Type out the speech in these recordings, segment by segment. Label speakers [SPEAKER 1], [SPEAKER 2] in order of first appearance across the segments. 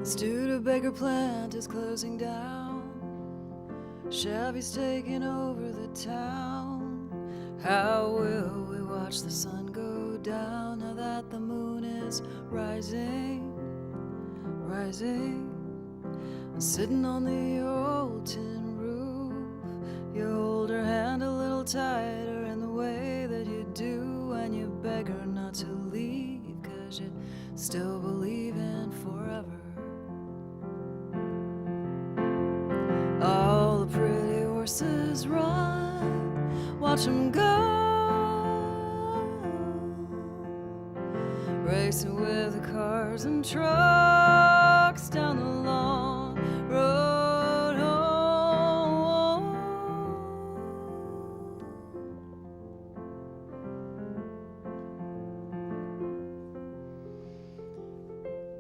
[SPEAKER 1] Studebaker plant is closing down. Chevy's taking over the town. How will we watch the sun go down now that the moon is rising, rising? I'm sitting on the old tin roof. You hold her hand a little tighter in the way that you do when you beg her not to leave, 'cause you still believe in forever. All the pretty horses run, watch them go, racing with the cars and trucks down the long road home.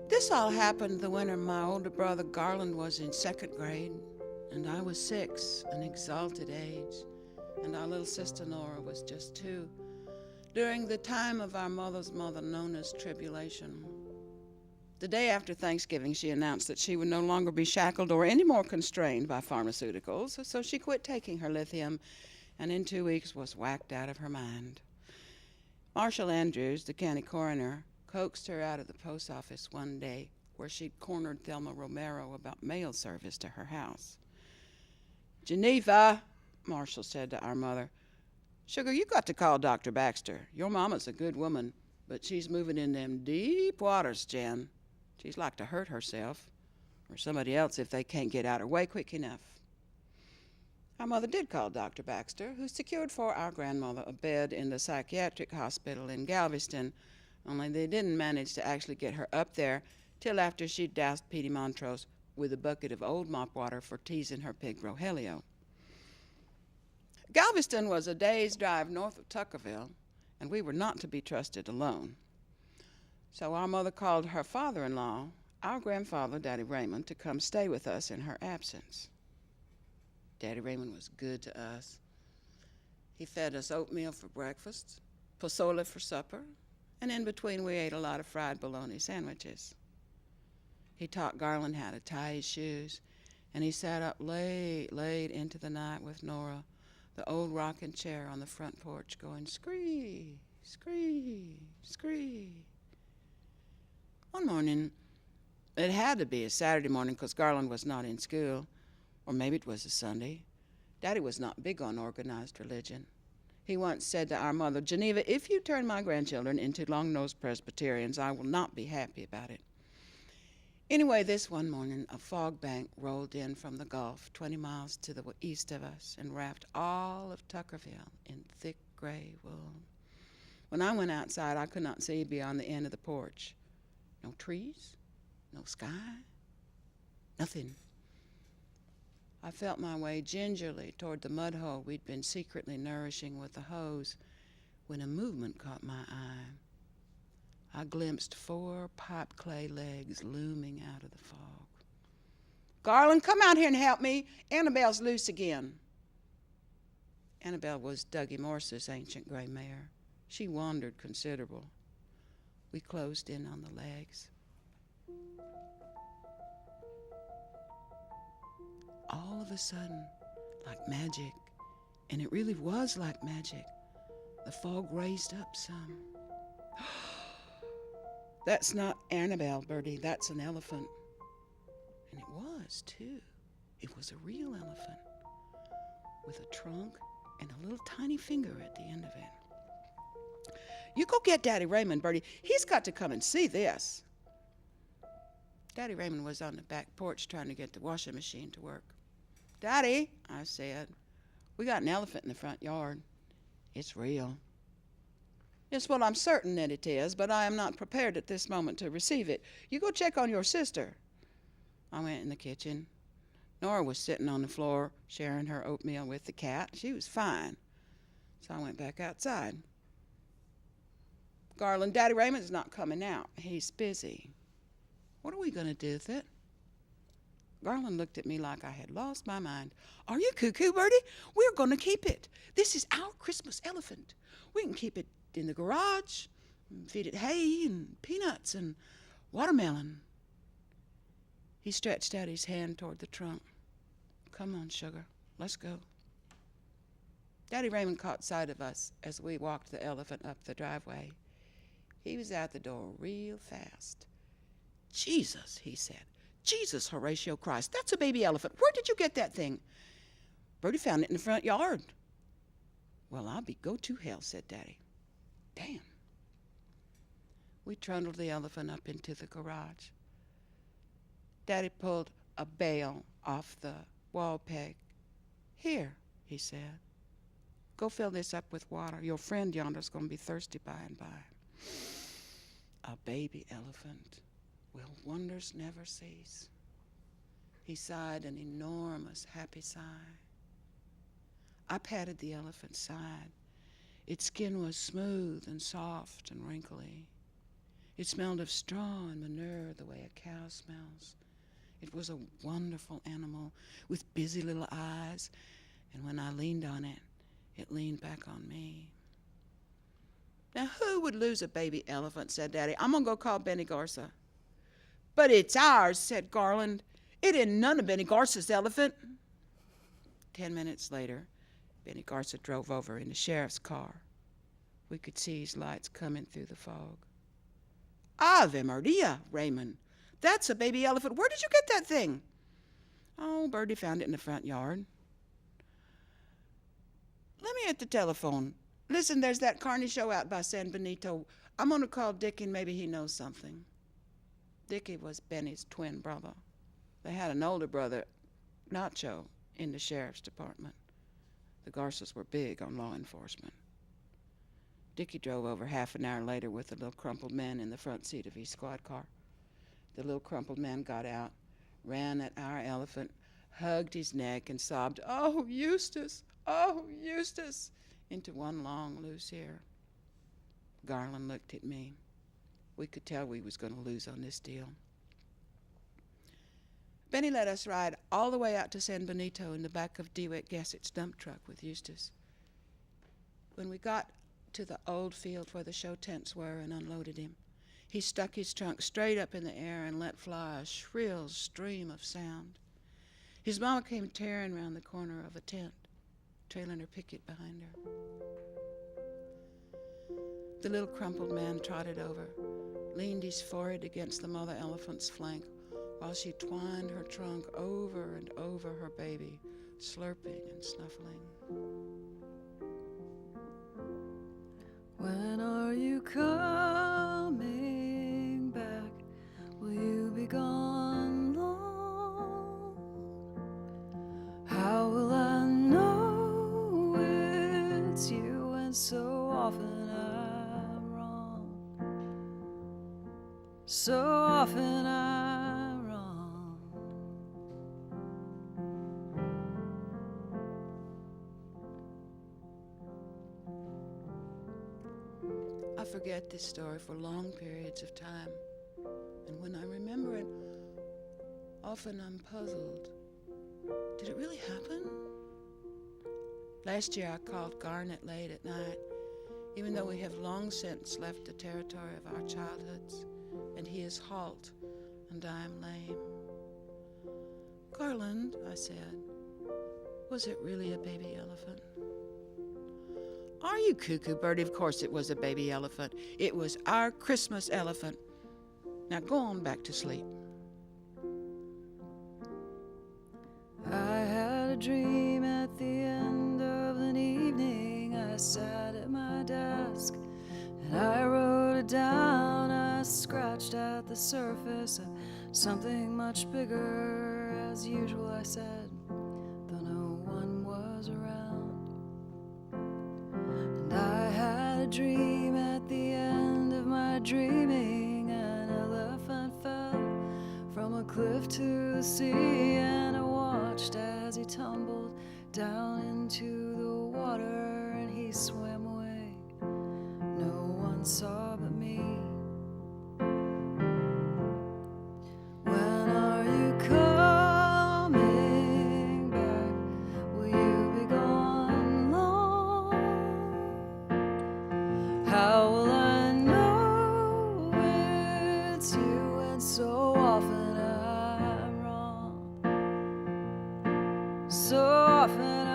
[SPEAKER 2] This all happened the winter my older brother Garland was in 2nd grade, and I was 6, an exalted age, and our little sister Nora was just 2, during the time of our mother's mother known as tribulation. The day after Thanksgiving, she announced that she would no longer be shackled or any more constrained by pharmaceuticals, so she quit taking her lithium and in 2 weeks was whacked out of her mind. Marshall Andrews, the county coroner, coaxed her out of the post office one day where she'd cornered Thelma Romero about mail service to her house. "Geneva," Marshall said to our mother, "Sugar, you got to call Dr. Baxter. Your mama's a good woman, but she's moving in them deep waters, Jen. She's like to hurt herself, or somebody else if they can't get out her way quick enough." Our mother did call Dr. Baxter, who secured for our grandmother a bed in the psychiatric hospital in Galveston, only they didn't manage to actually get her up there till after she'd doused Petey Montrose with a bucket of old mop water for teasing her pig Rogelio. Galveston was a day's drive north of Tuckerville, and we were not to be trusted alone. So our mother called her father-in-law, our grandfather, Daddy Raymond, to come stay with us in her absence. Daddy Raymond was good to us. He fed us oatmeal for breakfast, pozole for supper, and in between we ate a lot of fried bologna sandwiches. He taught Garland how to tie his shoes, and he sat up late into the night with Nora, the old rocking chair on the front porch, going scree, scree, scree. One morning, it had to be a Saturday morning because Garland was not in school, or maybe it was a Sunday. Daddy was not big on organized religion. He once said to our mother, "Geneva, if you turn my grandchildren into long-nosed Presbyterians, I will not be happy about it." Anyway, this one morning, a fog bank rolled in from the Gulf 20 miles to the east of us and wrapped all of Tuckerville in thick gray wool. When I went outside, I could not see beyond the end of the porch. No trees, no sky, nothing. I felt my way gingerly toward the mud hole we'd been secretly nourishing with the hose when a movement caught my eye. I glimpsed 4 pipe clay legs looming out of the fog. "Garland, come out here and help me. Annabelle's loose again." Annabelle was Dougie Morse's ancient gray mare. She wandered considerable. We closed in on the legs. All of a sudden, like magic, and it really was like magic, the fog raised up some. "That's not Annabelle, Bertie, that's an elephant." And it was, too. It was a real elephant with a trunk and a little tiny finger at the end of it. "You go get Daddy Raymond, Bertie. He's got to come and see this." Daddy Raymond was on the back porch trying to get the washing machine to work. "Daddy," I said, "we got an elephant in the front yard. It's real." "Yes, well, I'm certain that it is, but I am not prepared at this moment to receive it. You go check on your sister." I went in the kitchen. Nora was sitting on the floor sharing her oatmeal with the cat. She was fine. So I went back outside. "Garland, Daddy Raymond's not coming out. He's busy." "What are we going to do with it?" Garland looked at me like I had lost my mind. "Are you cuckoo, Bertie? We're going to keep it. This is our Christmas elephant. We can keep it in the garage, feed it hay and peanuts and watermelon." He stretched out his hand toward the trunk. "Come on, sugar, let's go." Daddy Raymond caught sight of us as we walked the elephant up the driveway. He was out the door real fast. "Jesus," he said. "Jesus, Horatio Christ, that's a baby elephant. Where did you get that thing?" "Bertie found it in the front yard." "Well, I'll be go to hell," said Daddy. "Damn." We trundled the elephant up into the garage. Daddy pulled a bale off the wall peg. "Here," he said. "Go fill this up with water. Your friend yonder's going to be thirsty by and by." A baby elephant. Will wonders never cease? He sighed an enormous happy sigh. I patted the elephant's side. Its skin was smooth and soft and wrinkly. It smelled of straw and manure the way a cow smells. It was a wonderful animal with busy little eyes, and when I leaned on it, it leaned back on me. "Now, who would lose a baby elephant?" said Daddy. "I'm going to go call Benny Garza." "But it's ours," said Garland. "It ain't none of Benny Garza's elephant." 10 minutes later, Benny Garza drove over in the sheriff's car. We could see his lights coming through the fog. "Ave Maria, Raymond. That's a baby elephant. Where did you get that thing?" "Oh, Bertie found it in the front yard." "Let me at the telephone. Listen, there's that carny show out by San Benito. I'm going to call Dickie and maybe he knows something." Dickie was Benny's twin brother. They had an older brother, Nacho, in the sheriff's department. The Garces were big on law enforcement. Dickie drove over half an hour later with the little crumpled man in the front seat of his squad car. The little crumpled man got out, ran at our elephant, hugged his neck, and sobbed, "Oh, Eustace! Oh, Eustace!" into one long, loose ear. Garland looked at me. We could tell we was going to lose on this deal. Benny let us ride all the way out to San Benito in the back of DeWitt Gassett's dump truck with Eustace. When we got to the old field where the show tents were and unloaded him, he stuck his trunk straight up in the air and let fly a shrill stream of sound. His mama came tearing round the corner of a tent, trailing her picket behind her. The little crumpled man trotted over, leaned his forehead against the mother elephant's flank while she twined her trunk over and over her baby, slurping and snuffling.
[SPEAKER 1] When are you coming back? Will you be gone long? How will I know it's you when so often I'm wrong? So often I'm wrong.
[SPEAKER 2] I forget this story for long periods of time, and when I remember it, often I'm puzzled. Did it really happen? Last year I called Garnet late at night, even though we have long since left the territory of our childhoods, and he is halt and I am lame. "Garland," I said, "was it really a baby elephant?" "Are you cuckoo, Bertie? Of course it was a baby elephant. It was our Christmas elephant. Now go on back to sleep."
[SPEAKER 1] I had a dream at the end of an evening. I sat at my desk and I wrote it down. I scratched at the surface of something much bigger. As usual, I said, though no one was around. And I had a dream at the end of my dreaming. An elephant fell from a cliff to the sea, and I watched as he tumbled down into the water and he swam away. No one saw but me. When are you coming back? Will you be gone long? How will I know it's you when so often I'm So often